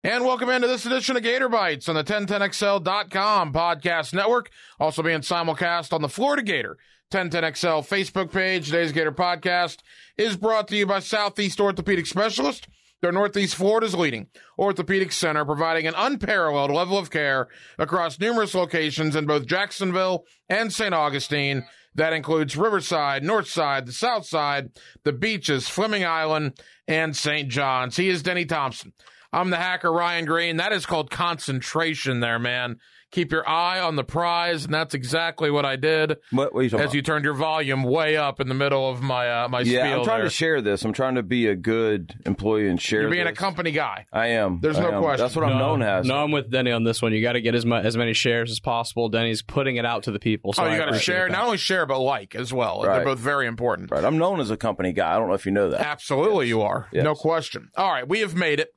And welcome into this edition of Gator Bytes on the 1010XL.com podcast network. Also being simulcast on the Florida Gator 1010XL Facebook page. Today's Gator podcast is brought to you by Southeast Orthopedic Specialists. They're Northeast Florida's leading orthopedic center, providing an unparalleled level of care across numerous locations in both Jacksonville and St. Augustine. That includes Riverside, Northside, the South Side, the beaches, Fleming Island, and St. John's. He is Denny Thompson. I'm the hacker, Ryan Green. That is called concentration there, man. Keep your eye on the prize, and that's exactly what I did. What are you talking about? You turned your volume way up in the middle of my my spiel. Yeah, I'm trying to share this. I'm trying to be a good employee and share. You're being this. a company guy. I am. There's no question. That's what I'm known as. No, I'm with Denny on this one. You got to get as many shares as possible. Denny's putting it out to the people. So you got to share. Not only share, but like as well. Right. They're both very important. Right. I'm known as a company guy. I don't know if you know that. Absolutely, yes. You are. Yes. No question. All right, we have made it.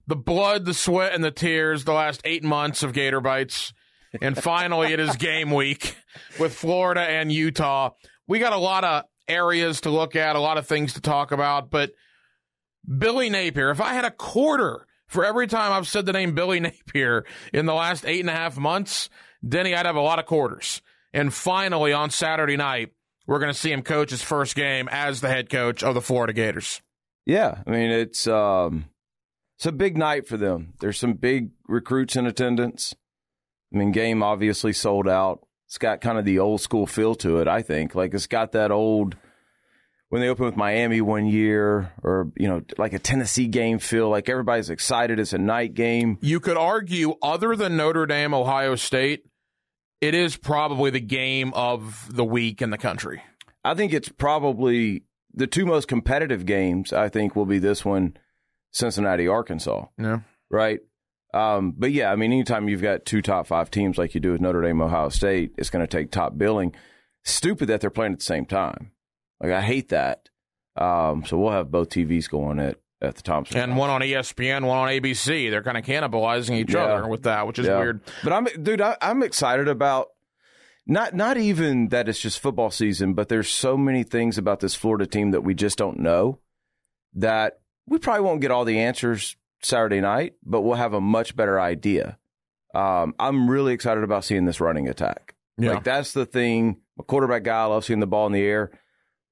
The blood, the sweat, and the tears, the last 8 months of Gator Bytes. And finally, it is game week with Florida and Utah. We got a lot of areas to look at, a lot of things to talk about. But Billy Napier, if I had a quarter for every time I've said the name Billy Napier in the last 8.5 months, Denny, I'd have a lot of quarters. And finally, on Saturday night, we're going to see him coach his first game as the head coach of the Florida Gators. Yeah, I mean, it's a big night for them. There's some big recruits in attendance. I mean, game obviously sold out. It's got kind of the old school feel to it, I think. Like, it's got that old, when they opened with Miami one year, or, like a Tennessee game feel. Like, everybody's excited. It's a night game. You could argue, other than Notre Dame, Ohio State, it is probably the game of the week in the country. I think it's probably the two most competitive games, I think, will be this one, Cincinnati, Arkansas. Yeah. Right? But yeah, I mean, anytime you've got two top 5 teams like you do with Notre Dame, Ohio State, it's going to take top billing. Stupid that they're playing at the same time. Like, I hate that. So we'll have both TVs going at the Thompson. And one on ESPN, one on ABC. They're kind of cannibalizing each other with that, which is weird. But I'm excited about not even that it's just football season, but there's so many things about this Florida team that we just don't know that we probably won't get all the answers Saturday night, but we'll have a much better idea. I'm really excited about seeing this running attack. Yeah. Like, that's the thing. I'm a quarterback guy. I love seeing the ball in the air,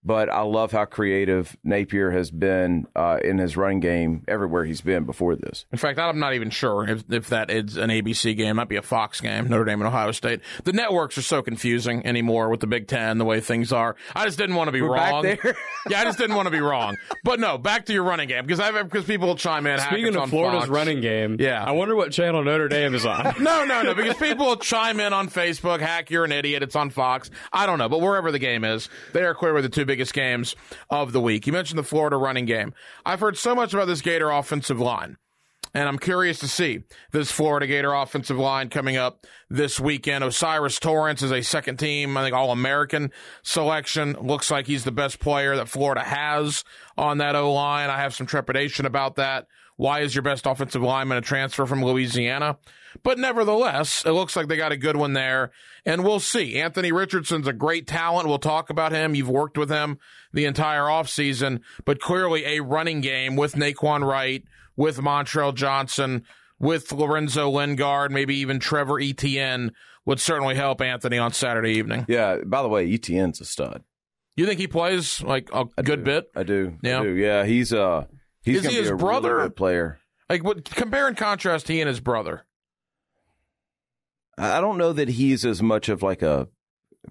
but I love how creative Napier has been in his running game everywhere he's been before this. In fact, I'm not even sure if that is an ABC game. It might be a Fox game, Notre Dame and Ohio State. The networks are so confusing anymore with the Big Ten, the way things are. I just didn't want to be wrong. Back there? Yeah, I just didn't want to be wrong. But no, back to your running game, because people will chime in. Speaking of Florida's Fox. running game, yeah. I wonder what channel Notre Dame is on. No, because people will chime in on Facebook, Hack, you're an idiot, it's on Fox. I don't know, but wherever the game is, they are clearly the two biggest games of the week. You mentioned the Florida running game. I've heard so much about this Gator offensive line, and I'm curious to see this Florida Gator offensive line coming up this weekend. Osiris Torrance is a second team, I think, All-American selection. Looks like he's the best player that Florida has on that O-line. I have some trepidation about that. Why is your best offensive lineman a transfer from Louisiana? But nevertheless, it looks like they got a good one there, and we'll see. Anthony Richardson's a great talent. We'll talk about him. You've worked with him the entire offseason, but clearly a running game with Naquan Wright, with Montrell Johnson, with Lorenzo Lingard, maybe even Trevor Etienne would certainly help Anthony on Saturday evening. Yeah, by the way, Etienne's a stud. You think he plays like a good bit? I do. Yeah. I do. Yeah, he's going to be a brother? really good player. Like, compare and contrast he and his brother. I don't know that he's as much of like a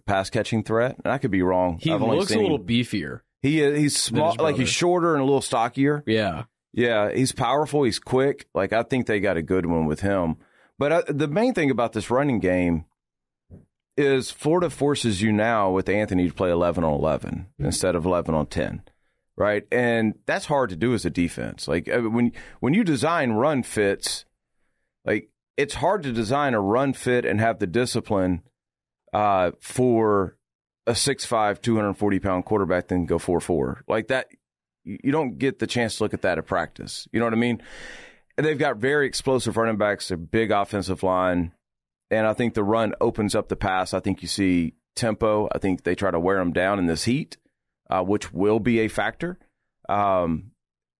pass-catching threat, and I could be wrong. He looks a little beefier. He's small, like he's shorter and a little stockier. Yeah. Yeah, he's powerful. He's quick. Like, I think they got a good one with him. But the main thing about this running game is Florida forces you now with Anthony to play 11 on 11 instead of 11 on 10, right? And that's hard to do as a defense. Like, when you design run fits, like, it's hard to design a run fit and have the discipline for a 6'5", 240-pound quarterback then go 4.4. Like that, you don't get the chance to look at that at practice. You know what I mean? And they've got very explosive running backs, a big offensive line, and I think the run opens up the pass. I think you see tempo. I think they try to wear them down in this heat, which will be a factor.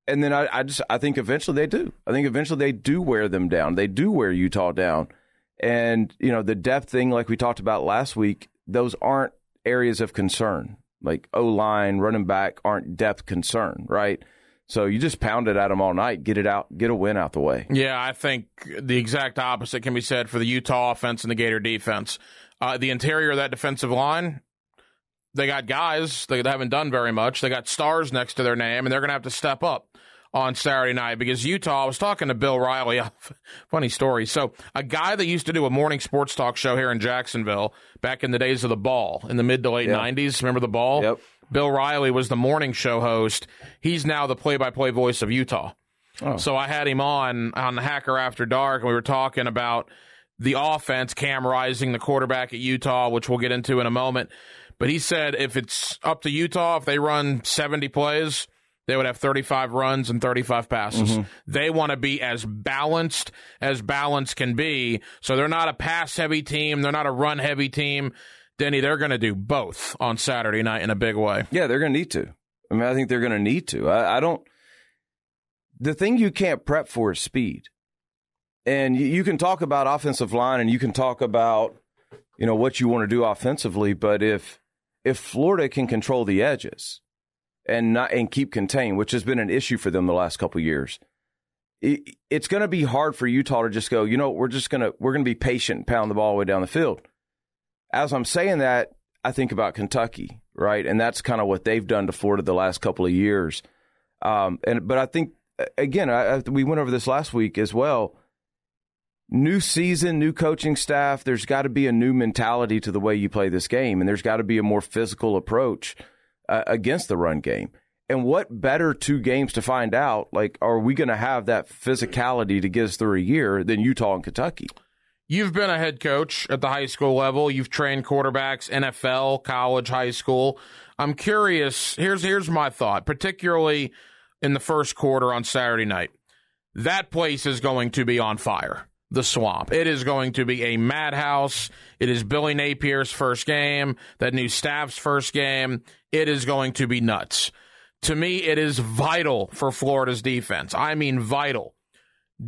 And then I think eventually they do. I think eventually they do wear them down. They do wear Utah down. And, the depth thing, like we talked about last week, those aren't areas of concern. Like O-line, running back aren't depth concern, right? So you just pound it at them all night, get it out, get a win out the way. Yeah, I think the exact opposite can be said for the Utah offense and the Gator defense. The interior of that defensive line, they got guys that haven't done very much. They got stars next to their name, and they're going to have to step up on Saturday night because Utah, I was talking to Bill Riley, funny story. So a guy that used to do a morning sports talk show here in Jacksonville back in the days of the Ball in the mid to late 90s, remember the Ball? Yep. Bill Riley was the morning show host. He's now the play-by-play voice of Utah. Oh. So I had him on the Hacker After Dark, and we were talking about the offense, Cam Rising, the quarterback at Utah, which we'll get into in a moment. But he said if it's up to Utah, if they run 70 plays, they would have 35 runs and 35 passes. Mm-hmm. They want to be as balanced can be. So they're not a pass-heavy team. They're not a run-heavy team. Denny, they're going to do both on Saturday night in a big way. Yeah, they're going to need to. I mean, I think they're going to need to. I don't – the thing you can't prep for is speed. And you can talk about offensive line and you can talk about, what you want to do offensively. But if Florida can control the edges – and keep contained, which has been an issue for them the last couple of years. It's going to be hard for Utah to just go, we're going to be patient and pound the ball all the way down the field. As I'm saying that, I think about Kentucky, right? And that's kind of what they've done to Florida the last couple of years. But I think, again, we went over this last week as well. New season, new coaching staff, there's got to be a new mentality to the way you play this game, and there's got to be a more physical approach against the run game. And what better two games to find out, are we going to have that physicality to get us through a year than Utah and Kentucky? You've been a head coach at the high school level. You've trained quarterbacks, NFL, college, high school. I'm curious, here's my thought, particularly in the first quarter on Saturday night. That place is going to be on fire. The Swamp. It is going to be a madhouse. It is Billy Napier's first game, that new staff's first game. It is going to be nuts. To me, it is vital for Florida's defense. I mean vital.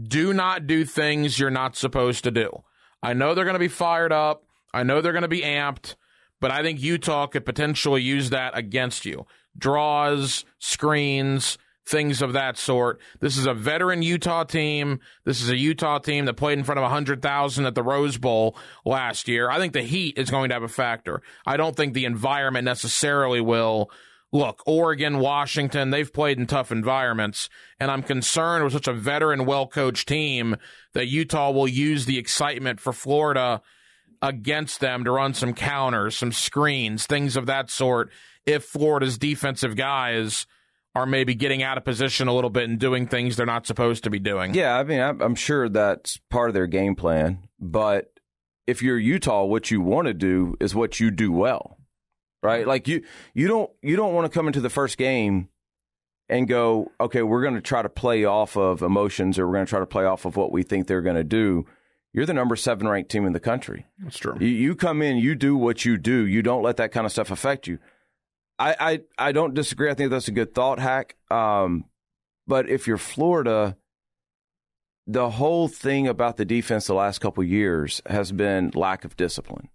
Do not do things you're not supposed to do. I know they're going to be fired up. I know they're going to be amped, but I think Utah could potentially use that against you. Draws, screens, things of that sort. This is a veteran Utah team. This is a Utah team that played in front of 100,000 at the Rose Bowl last year. I think the heat is going to have a factor. I don't think the environment necessarily will. Look, Oregon, Washington, they've played in tough environments, and I'm concerned with such a veteran, well-coached team that Utah will use the excitement for Florida against them to run some counters, some screens, things of that sort, if Florida's defensive guys are maybe getting out of position a little bit and doing things they're not supposed to be doing. Yeah, I mean, I'm sure that's part of their game plan. But if you're Utah, what you want to do is what you do well, right? Like you don't want to come into the first game and go, okay, we're going to try to play off of emotions, or we're going to try to play off of what we think they're going to do. You're the number 7 ranked team in the country. That's true. You come in, you do what you do. You don't let that kind of stuff affect you. I don't disagree. I think that's a good thought, Hack. But if you're Florida, the whole thing about the defense the last couple of years has been lack of discipline,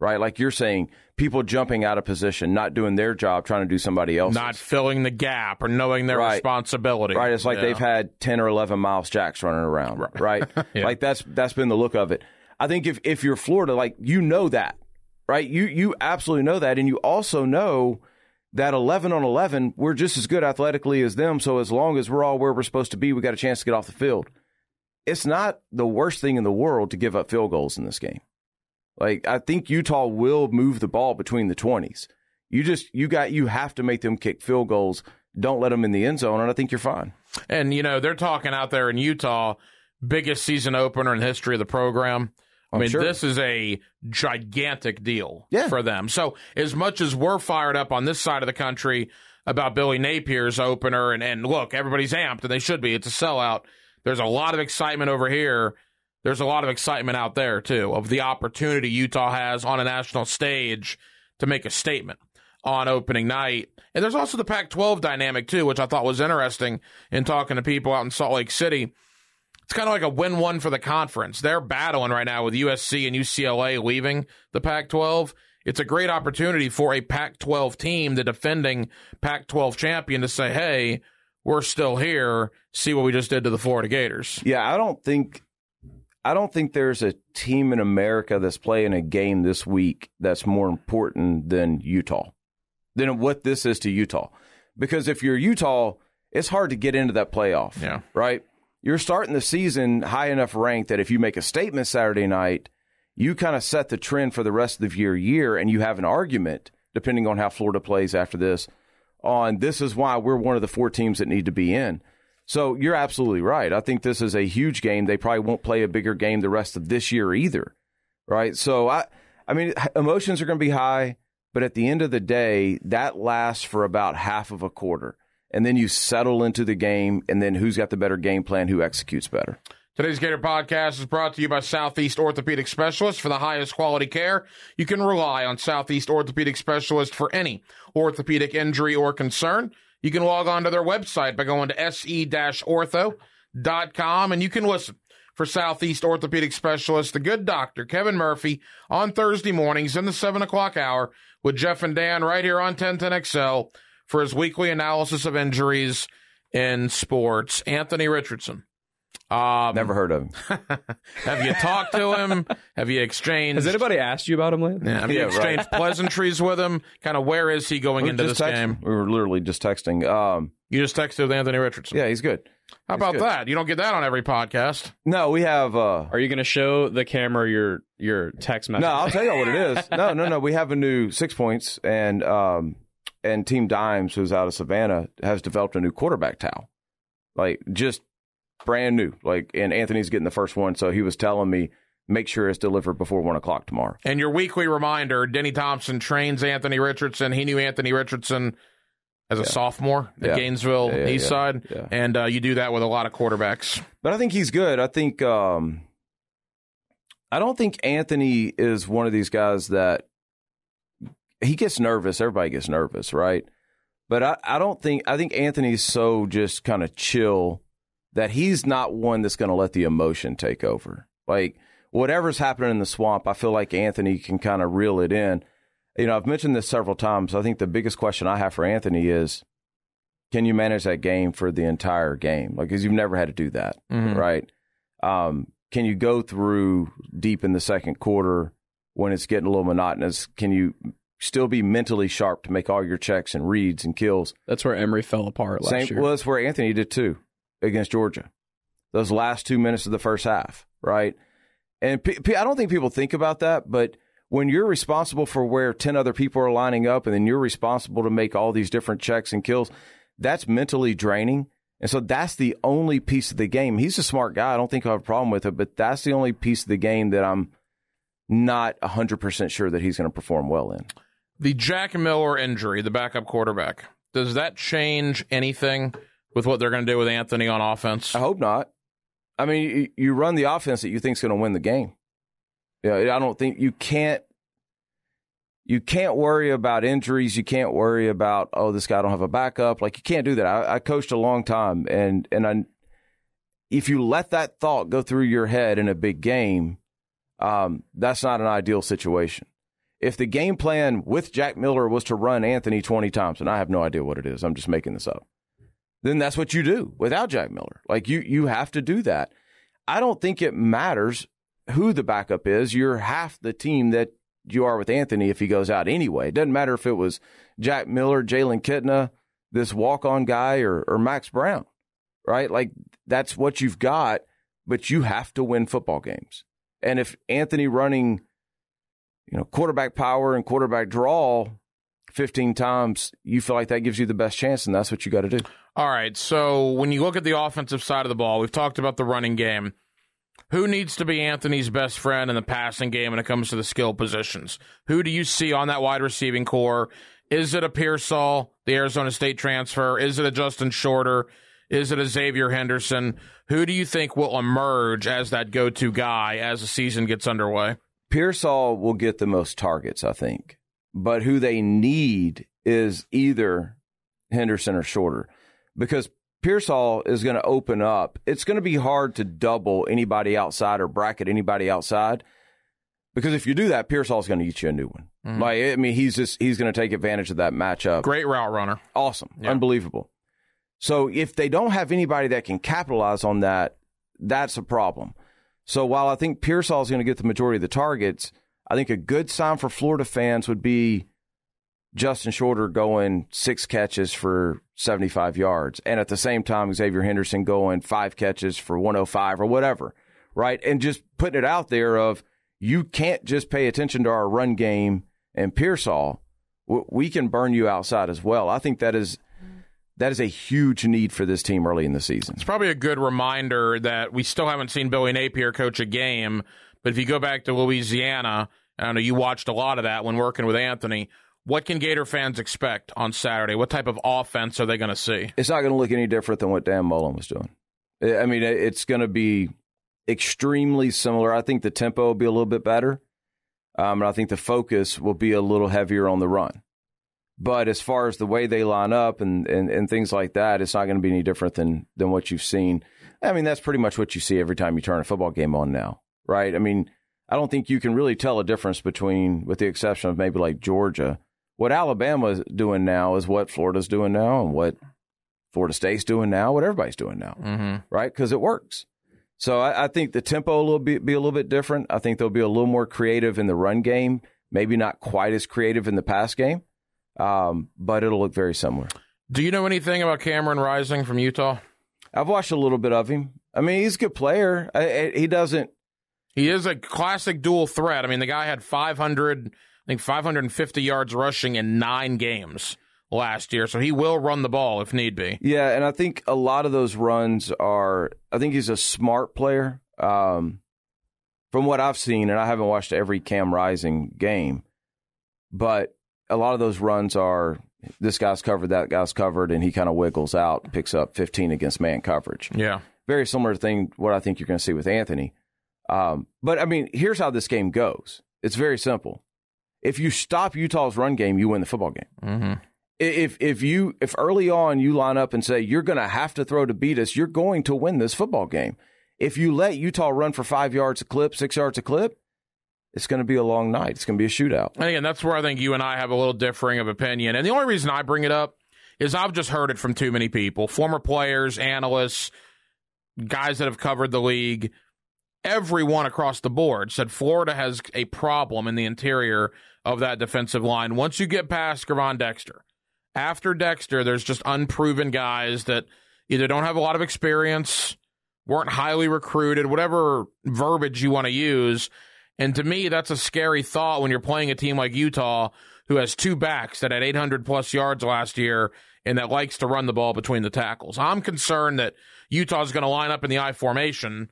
right? Like you're saying, people jumping out of position, not doing their job, trying to do somebody else's. Not filling the gap or knowing their responsibility. Right. It's like they've had 10 or 11 Miles Jacks running around, right? Yeah. Like that's been the look of it. I think if you're Florida, like that, right? You absolutely know that, and you also know that 11 on 11, we're just as good athletically as them, so as long as we're all where we're supposed to be, we got a chance to get off the field. It's not the worst thing in the world to give up field goals in this game. Like, I think Utah will move the ball between the 20s. You have to make them kick field goals. Don't let them in the end zone, and I think you're fine. And, they're talking out there in Utah, biggest season opener in the history of the program. I mean, this is a gigantic deal for them. So as much as we're fired up on this side of the country about Billy Napier's opener, and look, everybody's amped, and they should be. It's a sellout. There's a lot of excitement over here. There's a lot of excitement out there, too, of the opportunity Utah has on a national stage to make a statement. on opening night. And there's also the Pac-12 dynamic, too, which I thought was interesting in talking to people out in Salt Lake City. It's kind of like a win-win for the conference. They're battling right now with USC and UCLA leaving the Pac-12. It's a great opportunity for a Pac-12 team, the defending Pac-12 champion, to say, hey, we're still here. See what we just did to the Florida Gators. Yeah, I don't think there's a team in America that's playing a game this week that's more important than Utah, than what this is to Utah. Because if you're Utah, it's hard to get into that playoff, right? You're starting the season high enough ranked that if you make a statement Saturday night, you kind of set the trend for the rest of your year, and you have an argument, depending on how Florida plays after this, on this is why we're one of the 4 teams that need to be in. So you're absolutely right. I think this is a huge game. They probably won't play a bigger game the rest of this year either, right? So, I mean, emotions are going to be high, but at the end of the day, that lasts for about half of a quarter. And then you settle into the game, and then who's got the better game plan, who executes better. Today's Gator Podcast is brought to you by Southeast Orthopedic Specialists. For the highest quality care, you can rely on Southeast Orthopedic Specialists for any orthopedic injury or concern. You can log on to their website by going to se-ortho.com, and you can listen for Southeast Orthopedic Specialists, the good doctor, Kevin Murphy, on Thursday mornings in the 7 o'clock hour with Jeff and Dan right here on 1010XL for his weekly analysis of injuries in sports. Anthony Richardson. Never heard of him. Have you talked to him? Have you exchanged? Has anybody asked you about him lately? Yeah, have you exchanged pleasantries with him? Kind of where is he going into this game? We were literally just texting. You just texted with Anthony Richardson? Yeah, he's good. How about that? You don't get that on every podcast. No, we have... Are you going to show the camera your text message? No, I'll tell you what it is. No. We have a new 6 points, and Team Dimes, who's out of Savannah, has developed a new quarterback towel. Like, just... brand new, and Anthony's getting the first one, so he was telling me, make sure it's delivered before 1 o'clock tomorrow. And your weekly reminder, Denny Thompson trains Anthony Richardson. He knew Anthony Richardson as a sophomore at Gainesville Eastside, and you do that with a lot of quarterbacks. But I think he's good. I think I don't think Anthony is one of these guys that he gets nervous. Everybody gets nervous, right? But I think Anthony's so just kind of chill that he's not one that's going to let the emotion take over. Like, whatever's happening in the swamp, I feel like Anthony can kind of reel it in. You know, I've mentioned this several times. I think the biggest question I have for Anthony is, can you manage that game for the entire game? Like, because you've never had to do that, right? Can you go through deep in the second quarter when it's getting a little monotonous? Can you still be mentally sharp to make all your checks and reads and kills? That's where Emory fell apart last year. Well, that's where Anthony did too. Against Georgia, those last 2 minutes of the first half, right? And I don't think people think about that, but when you're responsible for where 10 other people are lining up and then you're responsible to make all these different checks and kills, that's mentally draining. And so that's the only piece of the game. He's a smart guy. I don't think I have a problem with it, but that's the only piece of the game that I'm not 100% sure that he's going to perform well in. The Jack Miller injury, the backup quarterback, does that change anything with what they're going to do with Anthony on offense? I hope not. I mean, you run the offense that you think is going to win the game. Yeah, I don't think you can't worry about injuries. You can't worry about, this guy don't have a backup. Like, you can't do that. I coached a long time, and if you let that thought go through your head in a big game, that's not an ideal situation. If the game plan with Jack Miller was to run Anthony 20 times, and I have no idea what it is, I'm just making this up, then that's what you do without Jack Miller. Like, you have to do that. I don't think it matters who the backup is. You're half the team that you are with Anthony if he goes out anyway. It doesn't matter if it was Jack Miller, Jalen Kitna, this walk-on guy, or Max Brown, right? Like, that's what you've got, but you have to win football games. And if Anthony running, quarterback power and quarterback draw 15 times, you feel like that gives you the best chance, and that's what you got to do. All right, so when you look at the offensive side of the ball, we've talked about the running game. Who needs to be Anthony's best friend in the passing game when it comes to the skill positions? Who do you see on that wide receiving core? Is it a Pearsall, the Arizona State transfer? Is it a Justin Shorter? Is it a Xavier Henderson? Who do you think will emerge as that go-to guy as the season gets underway? Pearsall will get the most targets, I think. But who they need is either Henderson or Shorter, because Pearsall is going to open up. It's going to be hard to double anybody outside or bracket anybody outside, because if you do that, Pearsall is going to get you a new one. Mm-hmm. Like, I mean, he's going to take advantage of that matchup. Great route runner. Awesome. Yeah. Unbelievable. So if they don't have anybody that can capitalize on that, that's a problem. So while I think Pearsall is going to get the majority of the targets, I think a good sign for Florida fans would be Justin Shorter going 6 catches for 75 yards, and at the same time, Xavier Henderson going 5 catches for 105 or whatever, right? And just putting it out there of, you can't just pay attention to our run game and Pearsall. We can burn you outside as well. I think that is a huge need for this team early in the season. It's probably a good reminder that we still haven't seen Billy Napier coach a game, but if you go back to Louisiana, I know you watched a lot of that when working with Anthony. What can Gator fans expect on Saturday? What type of offense are they going to see? It's not going to look any different than what Dan Mullen was doing. I mean, it's going to be extremely similar. I think the tempo will be a little bit better, and I think the focus will be a little heavier on the run. But as far as the way they line up and things like that, it's not going to be any different than what you've seen. I mean, that's pretty much what you see every time you turn a football game on now, right? I mean, I don't think you can really tell a difference between, with the exception of maybe like Georgia. What Alabama's doing now is what Florida's doing now, and what Florida State's doing now, what everybody's doing now, right? Because it works. So I think the tempo will be a little bit different. I think they'll be a little more creative in the run game, maybe not quite as creative in the pass game, but it'll look very similar. Do you know anything about Cameron Rising from Utah? I've watched a little bit of him. I mean, he's a good player. He is a classic dual threat. I mean, the guy had 550 yards rushing in 9 games last year, so he will run the ball if need be. Yeah, and I think a lot of those runs I think he's a smart player. From what I've seen, and I haven't watched every Cam Rising game, but a lot of those runs are, this guy's covered, that guy's covered, and he kind of wiggles out, picks up 15 against man coverage. Yeah. Very similar thing, what I think you're going to see with Anthony. But, I mean, here's how this game goes. It's very simple. If you stop Utah's run game, you win the football game. Mm-hmm. If early on you line up and say you're going to have to throw to beat us, you're going to win this football game. If you let Utah run for 5 yards a clip, 6 yards a clip, it's going to be a long night. It's going to be a shootout. And again, that's where I think you and I have a little differing of opinion. And the only reason I bring it up is I've just heard it from too many people, former players, analysts, guys that have covered the league. Everyone across the board said Florida has a problem in the interior of that defensive line. Once you get past Gervon Dexter, after Dexter, there's just unproven guys that either don't have a lot of experience, weren't highly recruited, whatever verbiage you want to use. And to me, that's a scary thought when you're playing a team like Utah, who has 2 backs that had 800-plus yards last year and that likes to run the ball between the tackles. I'm concerned that Utah's going to line up in the I formation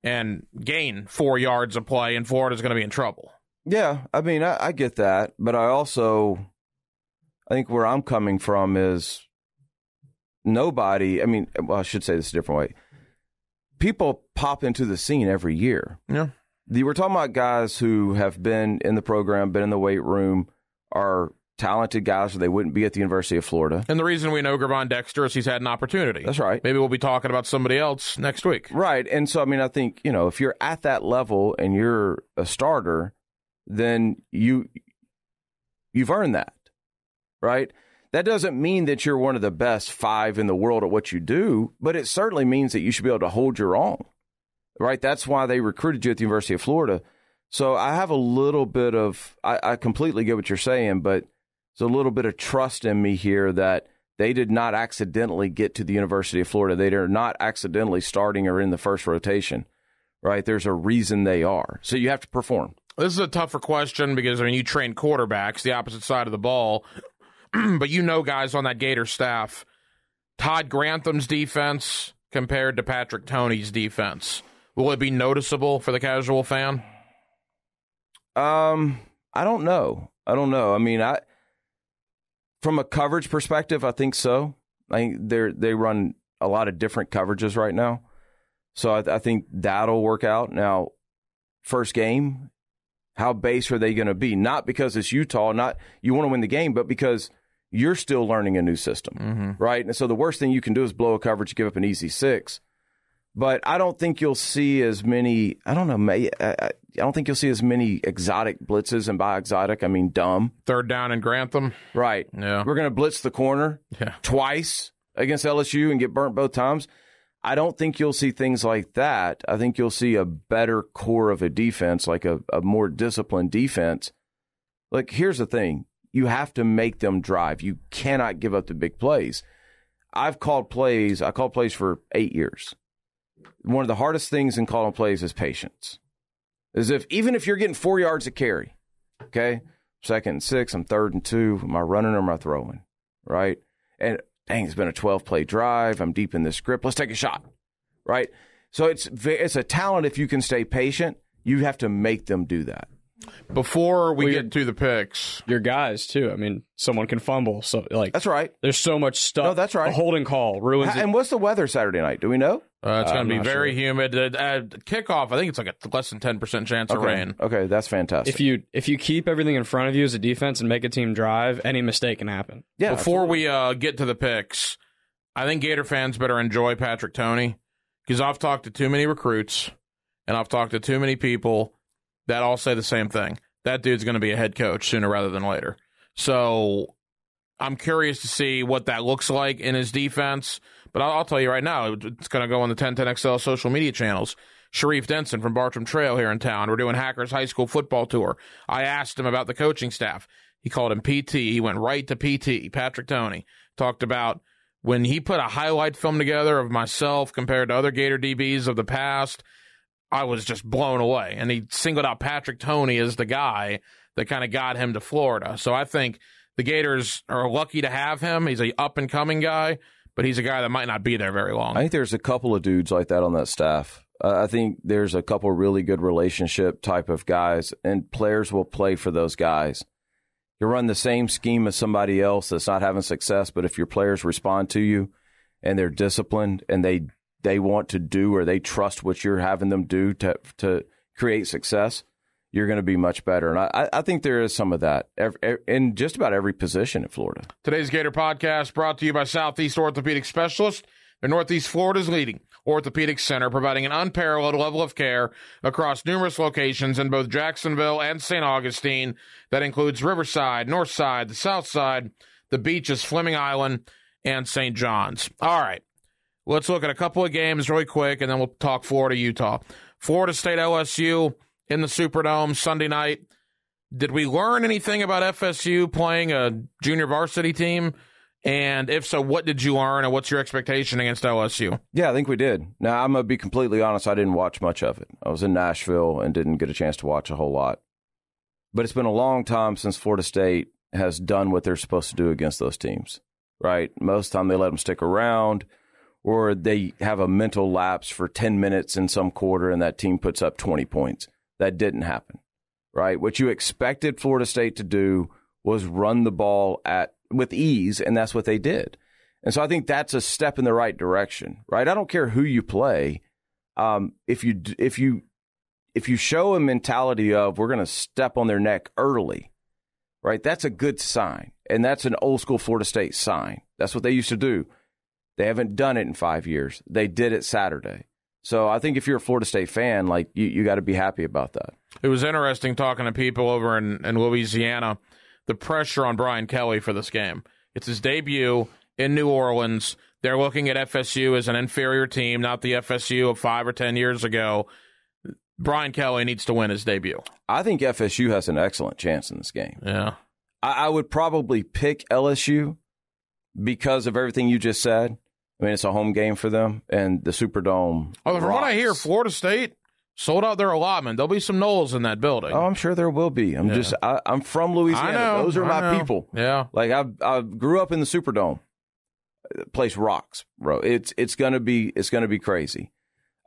and gain 4 yards of play, and Florida's going to be in trouble. Yeah, I mean, I get that, but I think where I'm coming from is I should say this a different way. People pop into the scene every year. Yeah. We're talking about guys who have been in the program, been in the weight room, are talented guys, or they wouldn't be at the University of Florida. And the reason we know Gervon Dexter is he's had an opportunity. That's right. Maybe we'll be talking about somebody else next week. Right. And so, I mean, I think, if you're at that level and you're a starter, then you've earned that, right? That doesn't mean that you're one of the best 5 in the world at what you do, but it certainly means that you should be able to hold your own, right? That's why they recruited you at the University of Florida. So I have a little bit of, I completely get what you're saying, but there's a little bit of trust in me here that they did not accidentally get to the University of Florida. They are not accidentally starting or in the first rotation, right? There's a reason they are. So you have to perform. This is a tougher question because, you train quarterbacks, the opposite side of the ball, but guys on that Gator staff. Todd Grantham's defense compared to Patrick Toney's defense. Will it be noticeable for the casual fan? I don't know. I mean, from a coverage perspective, I think so. I think they run a lot of different coverages right now. So I think that'll work out. Now, first game, how base are they going to be? Not because it's Utah, not you want to win the game, but because you're still learning a new system, right? And so the worst thing you can do is blow a coverage, give up an easy 6. But I don't think you'll see as many, I don't think you'll see as many exotic blitzes, and by exotic, I mean dumb. Third down in Grantham. Right. Yeah. We're going to blitz the corner twice against LSU and get burnt both times. I don't think you'll see things like that. I think you'll see a better core of a defense, like a more disciplined defense. Like, here's the thing. You have to make them drive. You cannot give up the big plays. I called plays for 8 years. One of the hardest things in calling plays is patience. Even if you're getting 4 yards of carry, okay, 2nd and 6, I'm 3rd and 2, am I running or am I throwing, right? And dang, it's been a 12-play drive. I'm deep in this script. Let's take a shot, right? So it's a talent if you can stay patient. You have to make them do that. Before we get to the picks, your guys too. I mean, someone can fumble. So that's right. There's so much stuff. No, that's right. A holding call ruins it. And what's the weather Saturday night? Do we know? It's going to be very humid. Kickoff, I think it's like a less than 10% chance of rain. Okay, that's fantastic. If you keep everything in front of you as a defense and make a team drive, any mistake can happen. Yeah. Before we get to the picks, I think Gator fans better enjoy Patrick Toney, because I've talked to too many recruits and I've talked to too many people that all say the same thing. That dude's going to be a head coach sooner rather than later. So I'm curious to see what that looks like in his defense. But I'll tell you right now, it's going to go on the 1010XL social media channels. Sharif Denson from Bartram Trail here in town. We're doing Hacker's high school football tour. I asked him about the coaching staff. He called him PT. He went right to PT. Patrick Toney talked about when he put a highlight film together of myself compared to other Gator DBs of the past. I was just blown away. And he singled out Patrick Toney as the guy that kind of got him to Florida. So I think the Gators are lucky to have him. He's an up-and-coming guy, but he's a guy that might not be there very long. I think there's a couple of dudes like that on that staff. I think there's a couple of really good relationship type of guys, and players will play for those guys. You run the same scheme as somebody else that's not having success, but if your players respond to you and they're disciplined and they want to do, or they trust what you're having them do to create success, you're going to be much better. And I think there is some of that in just about every position in Florida. Today's Gator Podcast brought to you by Southeast Orthopedic Specialists. They're Northeast Florida's leading orthopedic center, providing an unparalleled level of care across numerous locations in both Jacksonville and St. Augustine. That includes Riverside, Northside, the South Side, the beaches, Fleming Island, and St. John's. All right. Let's look at a couple of games really quick, and then we'll talk Florida-Utah. Florida State LSU in the Superdome Sunday night. Did we learn anything about FSU playing a junior varsity team? And if so, what did you learn, and what's your expectation against LSU? Yeah, I think we did. Now, I'm going to be completely honest. I didn't watch much of it. I was in Nashville and didn't get a chance to watch a whole lot. But it's been a long time since Florida State has done what they're supposed to do against those teams, right? Most of the time they let them stick around, or they have a mental lapse for 10 minutes in some quarter and that team puts up 20 points. That didn't happen, right? What you expected Florida State to do was run the ball with ease, and that's what they did. And so I think that's a step in the right direction, right? I don't care who you play. If you show a mentality of we're going to step on their neck early, right? That's a good sign, and that's an old school Florida State sign. That's what they used to do. They haven't done it in 5 years. They did it Saturday. So I think if you're a Florida State fan, like you got to be happy about that. It was interesting talking to people over in Louisiana, the pressure on Brian Kelly for this game. It's his debut in New Orleans. They're looking at FSU as an inferior team, not the FSU of 5 or 10 years ago. Brian Kelly needs to win his debut. I think FSU has an excellent chance in this game. Yeah. I would probably pick LSU because of everything you just said. I mean, it's a home game for them, and the Superdome. From what I hear, Florida State sold out their allotment. There'll be some Knowles in that building. Oh, I'm sure there will be. I'm from Louisiana. I know, those are my people. Yeah. Like I grew up in the Superdome. The place rocks, bro. It's gonna be crazy.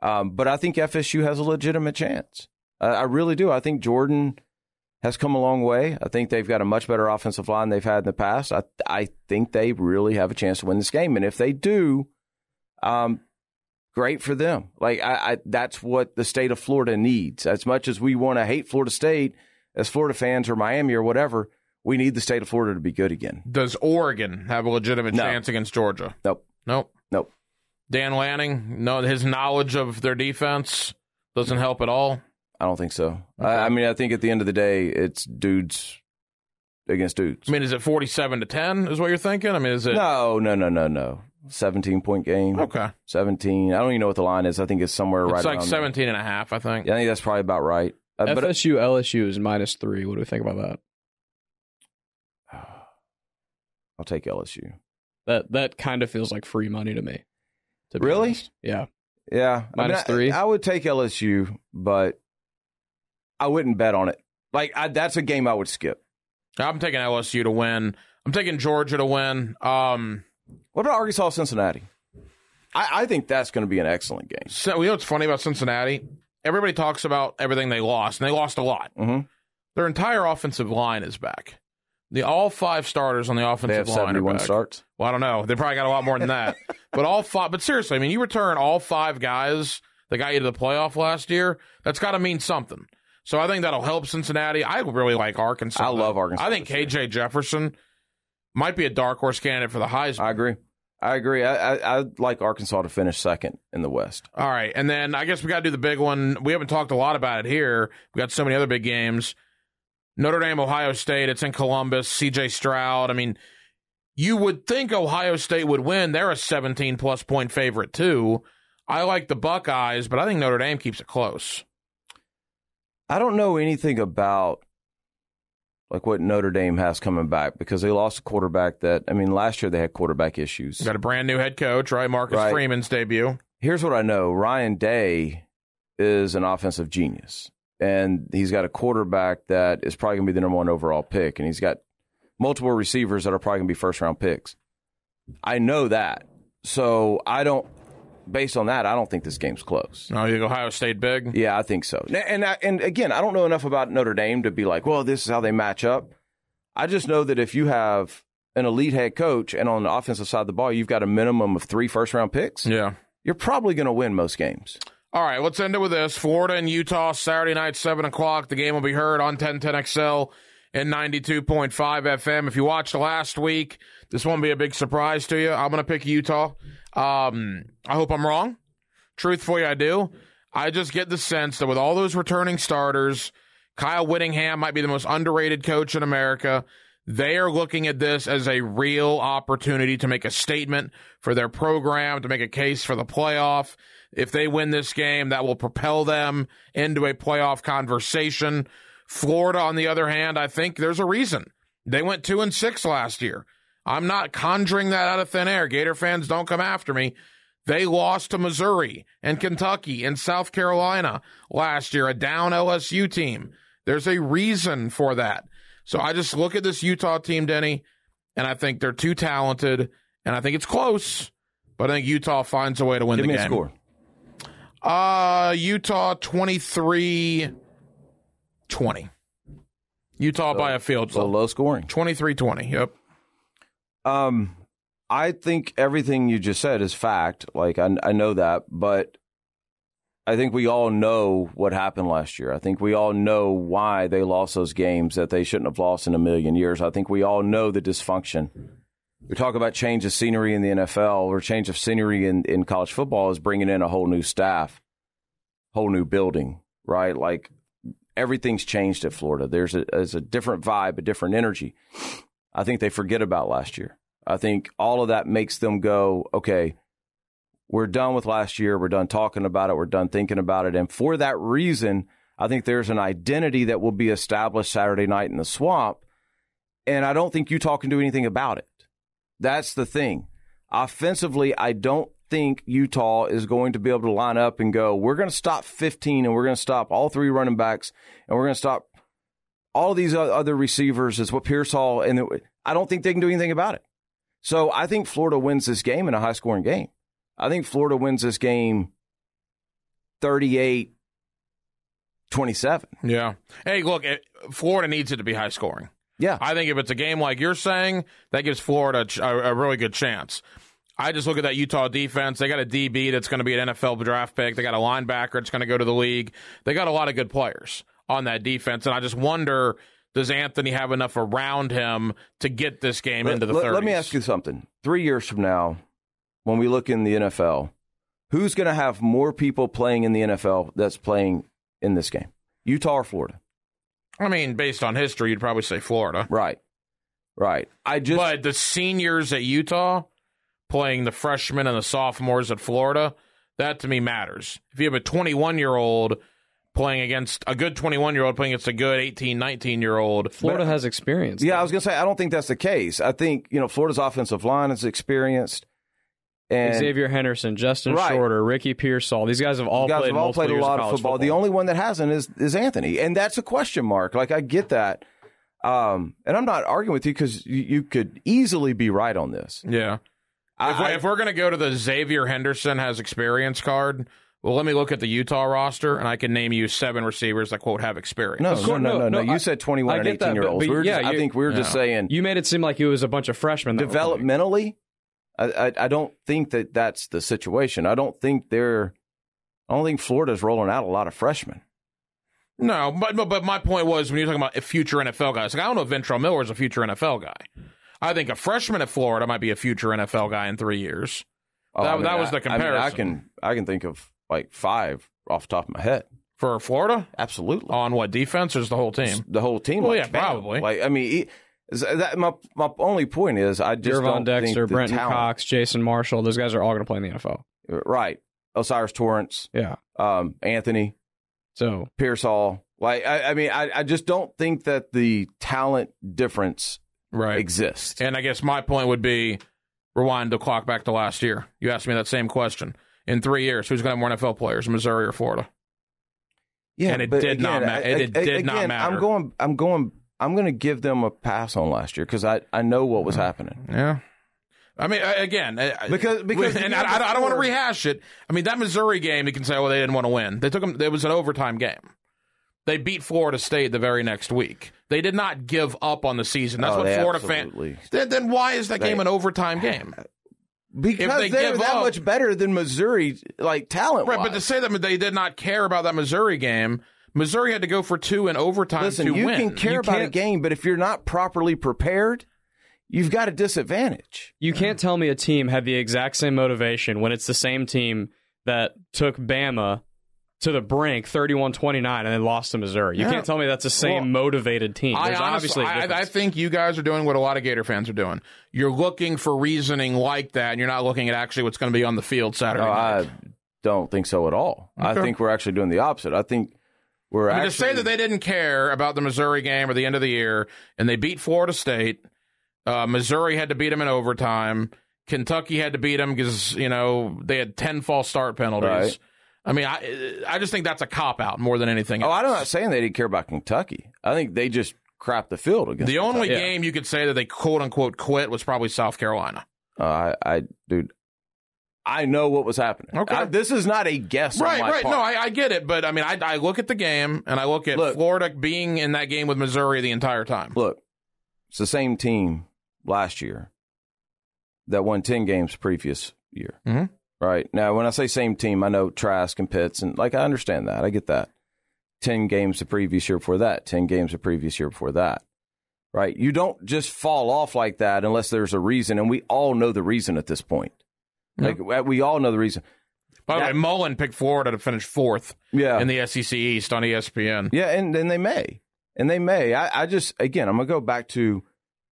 But I think FSU has a legitimate chance. I really do. I think Jordan has come a long way. I think they've got a much better offensive line they've had in the past. I think they really have a chance to win this game. And if they do, great for them. Like that's what the state of Florida needs. As much as we want to hate Florida State as Florida fans or Miami or whatever, We need the state of Florida to be good again. Does Oregon have a legitimate chance against Georgia? Nope. Dan Lanning, his knowledge of their defense doesn't help at all? I don't think so. Okay. I mean, I think at the end of the day, it's dudes against dudes. I mean, is it 47-10 is what you're thinking? I mean, is it? No. 17-point game. Okay. 17. I don't even know what the line is. I think it's somewhere right around It's like 17 and a half, I think. Yeah, I think that's probably about right. FSU, LSU is -3. What do we think about that? I'll take LSU. That kind of feels like free money to me. To be Really? honest. Yeah. Yeah. -3. I would take LSU, but I wouldn't bet on it. Like, that's a game I would skip. I'm taking LSU to win. I'm taking Georgia to win. What about Arkansas, Cincinnati? I think that's going to be an excellent game. So, you know what's funny about Cincinnati? Everybody talks about everything they lost, and they lost a lot. Mm-hmm. Their entire offensive line is back. All 5 starters on the offensive line are 71 back. starts? Well, I don't know. They probably got a lot more than that. But all 5. But seriously, I mean, you return all 5 guys that got you to the playoff last year. That's got to mean something. So I think that'll help Cincinnati. I really like Arkansas. I love Arkansas. I think KJ Jefferson might be a dark horse candidate for the Heisman. I agree. I'd like Arkansas to finish second in the West. All right. And then I guess we got to do the big one. We haven't talked a lot about it here. We got so many other big games. Notre Dame, Ohio State. It's in Columbus. C.J. Stroud. I mean, you would think Ohio State would win. They're a 17-plus point favorite, too. I like the Buckeyes, but I think Notre Dame keeps it close. I don't know anything about like what Notre Dame has coming back because they lost a quarterback that, I mean, last year they had quarterback issues. Got a brand new head coach, right? Marcus Freeman's debut. Here's what I know. Ryan Day is an offensive genius, and he's got a quarterback that is probably going to be the number 1 overall pick, and he's got multiple receivers that are probably going to be first-round picks. I know that. So based on that, I don't think this game's close. Oh, you think Ohio State big? Yeah, I think so. And again, I don't know enough about Notre Dame to be like, well, this is how they match up. I just know that if you have an elite head coach and on the offensive side of the ball, you've got a minimum of 3 first-round picks, yeah, you're probably going to win most games. All right, let's end it with this. Florida and Utah, Saturday night, 7 o'clock. The game will be heard on 1010XL and 92.5 FM. If you watched last week, this won't be a big surprise to you. I'm going to pick Utah. I hope I'm wrong. Truthfully, I do. I just get the sense that with all those returning starters, Kyle Whittingham might be the most underrated coach in America. They are looking at this as a real opportunity to make a statement for their program, to make a case for the playoff. If they win this game, that will propel them into a playoff conversation. Florida, on the other hand, I think there's a reason. They went 2-6 last year. I'm not conjuring that out of thin air. Gator fans, don't come after me. They lost to Missouri and Kentucky and South Carolina last year, a down LSU team. There's a reason for that. So I just look at this Utah team, Denny, and I think they're too talented, and I think it's close, but I think Utah finds a way to win the game. Give me a score. Utah 23-20. Utah by a field goal. So low scoring. 23-20, yep. I think everything you just said is fact. Like, I know that, but I think we all know what happened last year. I think we all know why they lost those games that they shouldn't have lost in a million years. I think we all know the dysfunction. We talk about change of scenery in the NFL or change of scenery in college football is bringing in a whole new staff, whole new building, right? Like, everything's changed at Florida. There's a different vibe, a different energy. I think they forget about last year. I think all of that makes them go, okay, we're done with last year. We're done talking about it. We're done thinking about it. And for that reason, I think there's an identity that will be established Saturday night in the Swamp. And I don't think Utah can do anything about it. That's the thing. Offensively, I don't think Utah is going to be able to line up and go, we're going to stop 15 and we're going to stop all 3 running backs and we're going to stop all these other receivers is what Pearsall, and I don't think they can do anything about it. So I think Florida wins this game in a high-scoring game. I think Florida wins this game 38-27. Yeah. Hey, look, Florida needs it to be high-scoring. Yeah. I think if it's a game like you're saying, that gives Florida a really good chance. I just look at that Utah defense. They got a DB that's going to be an NFL draft pick. They got a linebacker that's going to go to the league. They got a lot of good players on that defense, and I just wonder, does Anthony have enough around him to get this game into the 30s? Let me ask you something. 3 years from now, when we look in the NFL, who's going to have more people playing in the NFL that's playing in this game? Utah or Florida? I mean, based on history, you'd probably say Florida. Right. But the seniors at Utah playing the freshmen and the sophomores at Florida, that to me matters. If you have a 21-year-old playing against a good 21-year-old playing against a good 18, 19-year-old. Florida has experience. Yeah, I was going to say, I don't think that's the case. I think, Florida's offensive line is experienced. And Xavier Henderson, Justin Shorter, Ricky Pearsall. These guys have all played a lot of football. The only one that hasn't is Anthony. And that's a question mark. Like, I get that. And I'm not arguing with you because you could easily be right on this. Yeah. If we're going to go to the Xavier Henderson has experience card, well, let me look at the Utah roster, and I can name you 7 receivers that, quote, have experience. No. You said 21 and 18-year-olds. I think we were just saying. You made it seem like it was a bunch of freshmen. Developmentally, I don't think that's the situation. I don't think Florida's rolling out a lot of freshmen. No, but my point was when you're talking about a future NFL guy, it's like, I don't know if Ventrell Miller is a future NFL guy. I think a freshman at Florida might be a future NFL guy in 3 years. That was the comparison. I can think of like 5 off the top of my head. For Florida? Absolutely. On what, defense or is the whole team? The whole team. Well, yeah, probably. My only point is I just don't Dexter, think Brenton talent. Cox, Jason Marshall, those guys are all going to play in the NFL. Right. Osiris Torrance. Yeah. Anthony. So Pearsall. I just don't think that the talent difference exists. And I guess my point would be rewind the clock back to last year. You asked me that same question. In 3 years, who's going to have more NFL players, Missouri or Florida? Yeah, and it did not matter. It did not matter. I'm going to give them a pass on last year because I know what was happening. Yeah. I mean, again, because and I don't want to rehash it. I mean, that Missouri game, you can say, well, they didn't want to win. They took them. It was an overtime game. They beat Florida State the very next week. They did not give up on the season. That's what Florida fans. Then why is that game an overtime game? Because they're that much better than Missouri, like talent-wise. Right, but to say that they did not care about that Missouri game, Missouri had to go for 2 in overtime to win. You can care about a game, but if you're not properly prepared, you've got a disadvantage. You can't tell me a team had the exact same motivation when it's the same team that took Bama to the brink 31-29 and then lost to Missouri. You can't tell me that's the same motivated team. There's obviously a difference. I think you guys are doing what a lot of Gator fans are doing. You're looking for reasoning like that, and you're not looking at actually what's going to be on the field Saturday night. I don't think so at all. Okay. I think we're actually doing the opposite. I think to say that they didn't care about the Missouri game or the end of the year, and they beat Florida State. Missouri had to beat them in overtime. Kentucky had to beat them because, they had 10 false start penalties. Right. I mean, I just think that's a cop-out more than anything else. I'm not saying they didn't care about Kentucky. I think they just crapped the field against the Kentucky. only game you could say that they quote-unquote quit was probably South Carolina. Dude, I know what was happening. Okay. This is not a guess on my part. No, I get it. But, I mean, I look at the game, and I look at Florida being in that game with Missouri the entire time. Look, it's the same team last year that won 10 games previous year. Mm-hmm. Right. Now, when I say same team, I know Trask and Pitts, and I understand that. I get that. 10 games the previous year before that, 10 games the previous year before that. Right. You don't just fall off like that unless there's a reason, and we all know the reason at this point. We all know the reason. By the way, Mullen picked Florida to finish 4th in the SEC East on ESPN. Yeah, and they may. And they may. I just, again, I'm going to go back to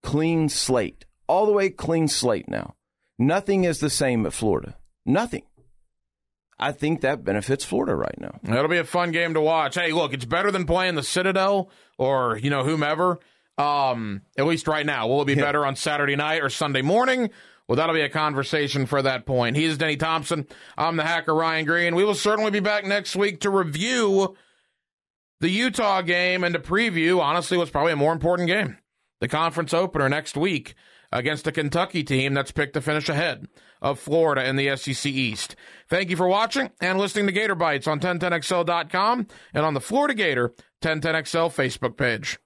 clean slate. All the way clean slate now. Nothing is the same at Florida. Nothing. I think that benefits Florida right now. That'll be a fun game to watch. Hey, look, it's better than playing the Citadel or, whomever, at least right now. Will it be better on Saturday night or Sunday morning? Well, that'll be a conversation for that point. He is Denny Thompson. I'm the hacker, Ryan Green. We will certainly be back next week to review the Utah game and to preview, honestly, what's probably a more important game. The conference opener next week against a Kentucky team that's picked to finish ahead of Florida in the SEC East. Thank you for watching and listening to Gator Bytes on 1010XL.com and on the Florida Gator 1010XL Facebook page.